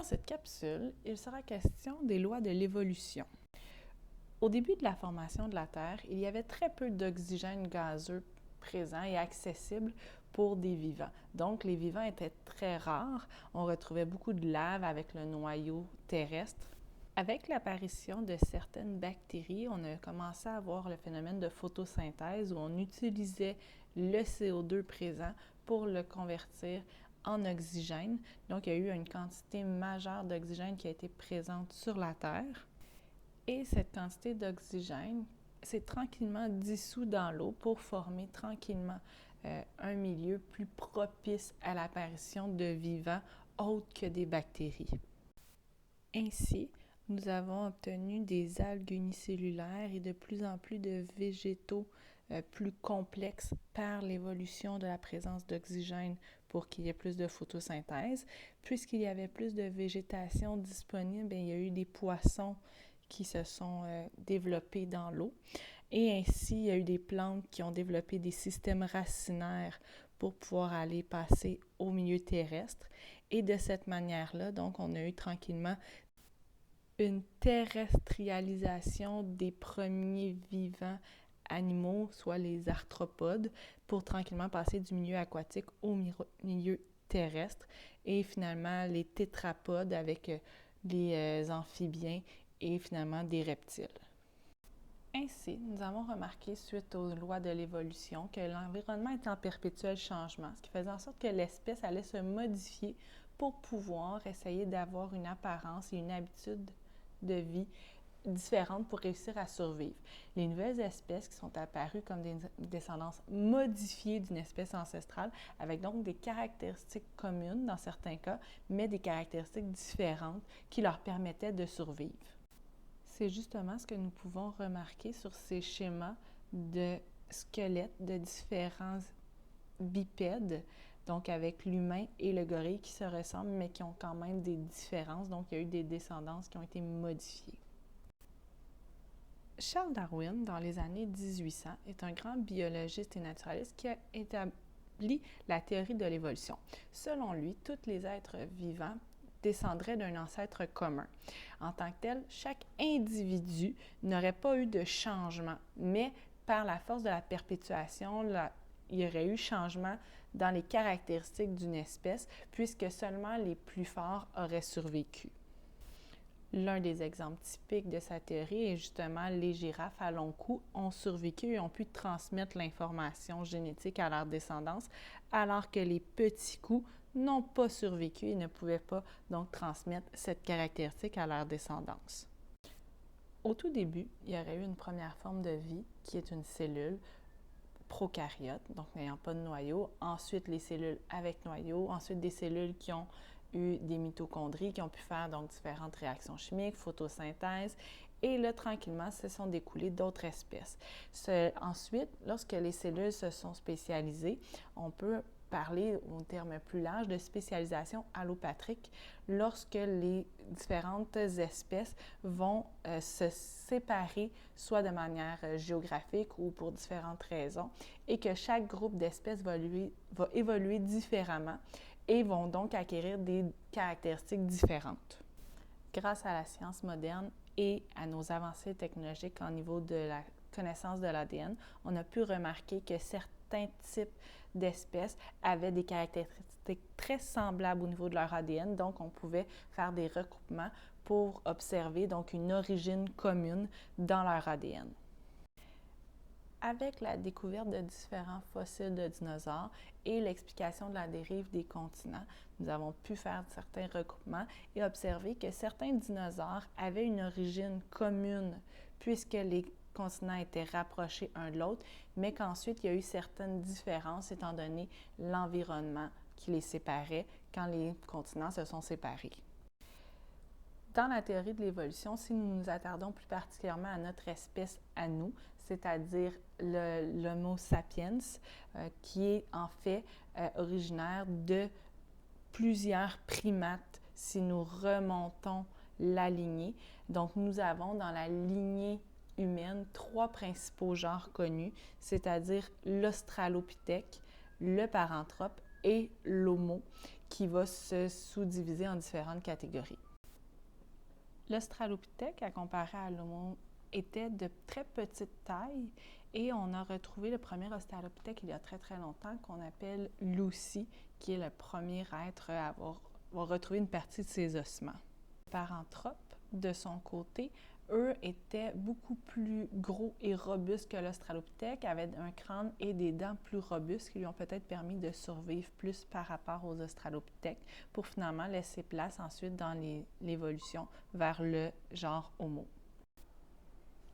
cette capsule, il sera question des lois de l'évolution. Au début de la formation de la Terre, il y avait très peu d'oxygène gazeux présent et accessible pour des vivants. Donc, les vivants étaient très rares. On retrouvait beaucoup de lave avec le noyau terrestre. Avec l'apparition de certaines bactéries, on a commencé à voir le phénomène de photosynthèse où on utilisait le CO2 présent pour le convertir en oxygène. Donc, il y a eu une quantité majeure d'oxygène qui a été présente sur la Terre. Et cette quantité d'oxygène s'est tranquillement dissous dans l'eau pour former tranquillement un milieu plus propice à l'apparition de vivants autres que des bactéries. Ainsi, nous avons obtenu des algues unicellulaires et de plus en plus de végétaux plus complexes par l'évolution de la présence d'oxygène pour qu'il y ait plus de photosynthèse. Puisqu'il y avait plus de végétation disponible, il y a eu des poissons qui se sont développés dans l'eau. Et ainsi, il y a eu des plantes qui ont développé des systèmes racinaires pour pouvoir aller passer au milieu terrestre. Et de cette manière-là, donc, on a eu tranquillement une terrestrialisation des premiers vivants animaux, soit les arthropodes, pour tranquillement passer du milieu aquatique au milieu terrestre. Et finalement, les tétrapodes avec les amphibiens et finalement des reptiles. Ainsi, nous avons remarqué, suite aux lois de l'évolution, que l'environnement est en perpétuel changement, ce qui faisait en sorte que l'espèce allait se modifier pour pouvoir essayer d'avoir une apparence et une habitude de vie différentes pour réussir à survivre. Les nouvelles espèces qui sont apparues comme des descendances modifiées d'une espèce ancestrale, avec donc des caractéristiques communes dans certains cas, mais des caractéristiques différentes qui leur permettaient de survivre. C'est justement ce que nous pouvons remarquer sur ces schémas de squelettes de différents bipèdes, donc avec l'humain et le gorille qui se ressemblent, mais qui ont quand même des différences. Donc, il y a eu des descendances qui ont été modifiées. Charles Darwin, dans les années 1800, est un grand biologiste et naturaliste qui a établi la théorie de l'évolution. Selon lui, tous les êtres vivants descendraient d'un ancêtre commun. En tant que tel, chaque individu n'aurait pas eu de changement, mais par la force de la perpétuation, il y aurait eu changement dans les caractéristiques d'une espèce, puisque seulement les plus forts auraient survécu. L'un des exemples typiques de sa théorie est justement les girafes à long cou ont survécu et ont pu transmettre l'information génétique à leur descendance, alors que les petits coups n'ont pas survécu et ne pouvaient pas donc transmettre cette caractéristique à leur descendance. Au tout début, il y aurait eu une première forme de vie qui est une cellule prokaryote, donc n'ayant pas de noyau, ensuite les cellules avec noyau, ensuite des cellules qui ont eu des mitochondries qui ont pu faire donc différentes réactions chimiques, photosynthèse, et là, tranquillement, se sont découlées d'autres espèces. Ensuite, lorsque les cellules se sont spécialisées, on peut parler au terme plus large de spécialisation allopatrique lorsque les différentes espèces vont se séparer soit de manière géographique ou pour différentes raisons et que chaque groupe d'espèces va évoluer différemment et vont donc acquérir des caractéristiques différentes. Grâce à la science moderne et à nos avancées technologiques au niveau de la connaissance de l'ADN, on a pu remarquer que certains types d'espèces avaient des caractéristiques très semblables au niveau de leur ADN, donc on pouvait faire des recoupements pour observer donc une origine commune dans leur ADN. Avec la découverte de différents fossiles de dinosaures et l'explication de la dérive des continents, nous avons pu faire certains recoupements et observer que certains dinosaures avaient une origine commune puisque les continents étaient rapprochés un de l'autre, mais qu'ensuite il y a eu certaines différences étant donné l'environnement qui les séparait quand les continents se sont séparés. Dans la théorie de l'évolution, si nous nous attardons plus particulièrement à notre espèce à nous, c'est-à-dire l'Homo sapiens, qui est en fait originaire de plusieurs primates si nous remontons la lignée. Donc, nous avons dans la lignée humaine 3 principaux genres connus, c'est-à-dire l'Australopithèque, le Paranthrope et l'Homo, qui va se sous-diviser en différentes catégories. L'Australopithèque, à comparer à l'Homo, était de très petite taille et on a retrouvé le premier Australopithèque il y a très très longtemps qu'on appelle Lucy, qui est le premier être à avoir retrouvé une partie de ses ossements. Les paranthropes, de son côté, eux étaient beaucoup plus gros et robustes que l'Australopithèque, avaient un crâne et des dents plus robustes qui lui ont peut-être permis de survivre plus par rapport aux Australopithèques pour finalement laisser place ensuite dans l'évolution vers le genre Homo.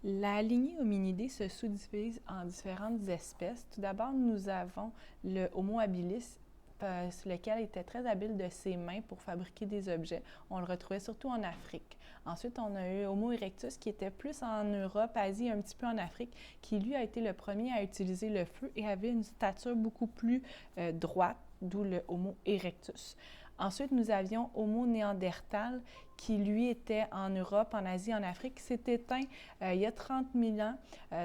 La lignée hominidée se sous-divise en différentes espèces. Tout d'abord, nous avons le Homo habilis, lequel était très habile de ses mains pour fabriquer des objets. On le retrouvait surtout en Afrique. Ensuite, on a eu Homo erectus, qui était plus en Europe, Asie, un petit peu en Afrique, qui lui a été le premier à utiliser le feu et avait une stature beaucoup plus droite, d'où le Homo erectus. Ensuite, nous avions Homo néandertal, qui lui était en Europe, en Asie, en Afrique, qui s'est éteint il y a 30 000 ans.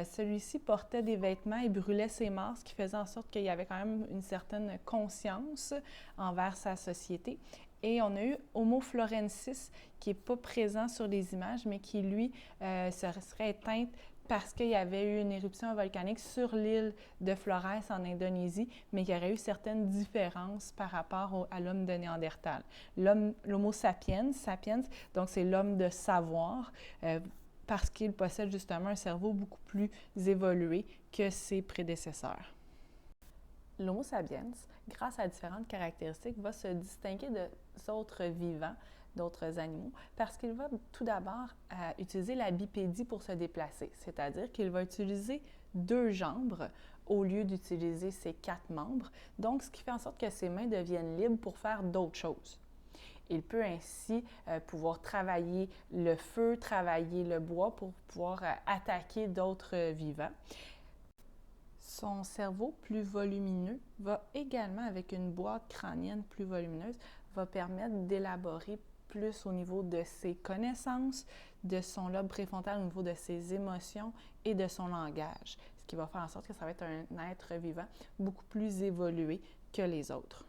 Celui-ci portait des vêtements et brûlait ses morts, ce qui faisait en sorte qu'il y avait quand même une certaine conscience envers sa société. Et on a eu Homo florensis, qui n'est pas présent sur les images, mais qui, lui, se serait éteint parce qu'il y avait eu une éruption volcanique sur l'île de Flores en Indonésie, mais qu'il y aurait eu certaines différences par rapport à l'homme de Néandertal. L'Homo sapiens, donc c'est l'homme de savoir, parce qu'il possède justement un cerveau beaucoup plus évolué que ses prédécesseurs. L'Homo sapiens, grâce à différentes caractéristiques, va se distinguer des autres vivants, d'autres animaux, parce qu'il va tout d'abord utiliser la bipédie pour se déplacer, c'est-à-dire qu'il va utiliser 2 jambes au lieu d'utiliser ses 4 membres, donc ce qui fait en sorte que ses mains deviennent libres pour faire d'autres choses. Il peut ainsi pouvoir travailler le feu, travailler le bois pour pouvoir attaquer d'autres vivants. Son cerveau plus volumineux va également, avec une boîte crânienne plus volumineuse, va permettre d'élaborer plus au niveau de ses connaissances, de son lobe préfrontal, au niveau de ses émotions et de son langage, ce qui va faire en sorte que ça va être un être vivant beaucoup plus évolué que les autres.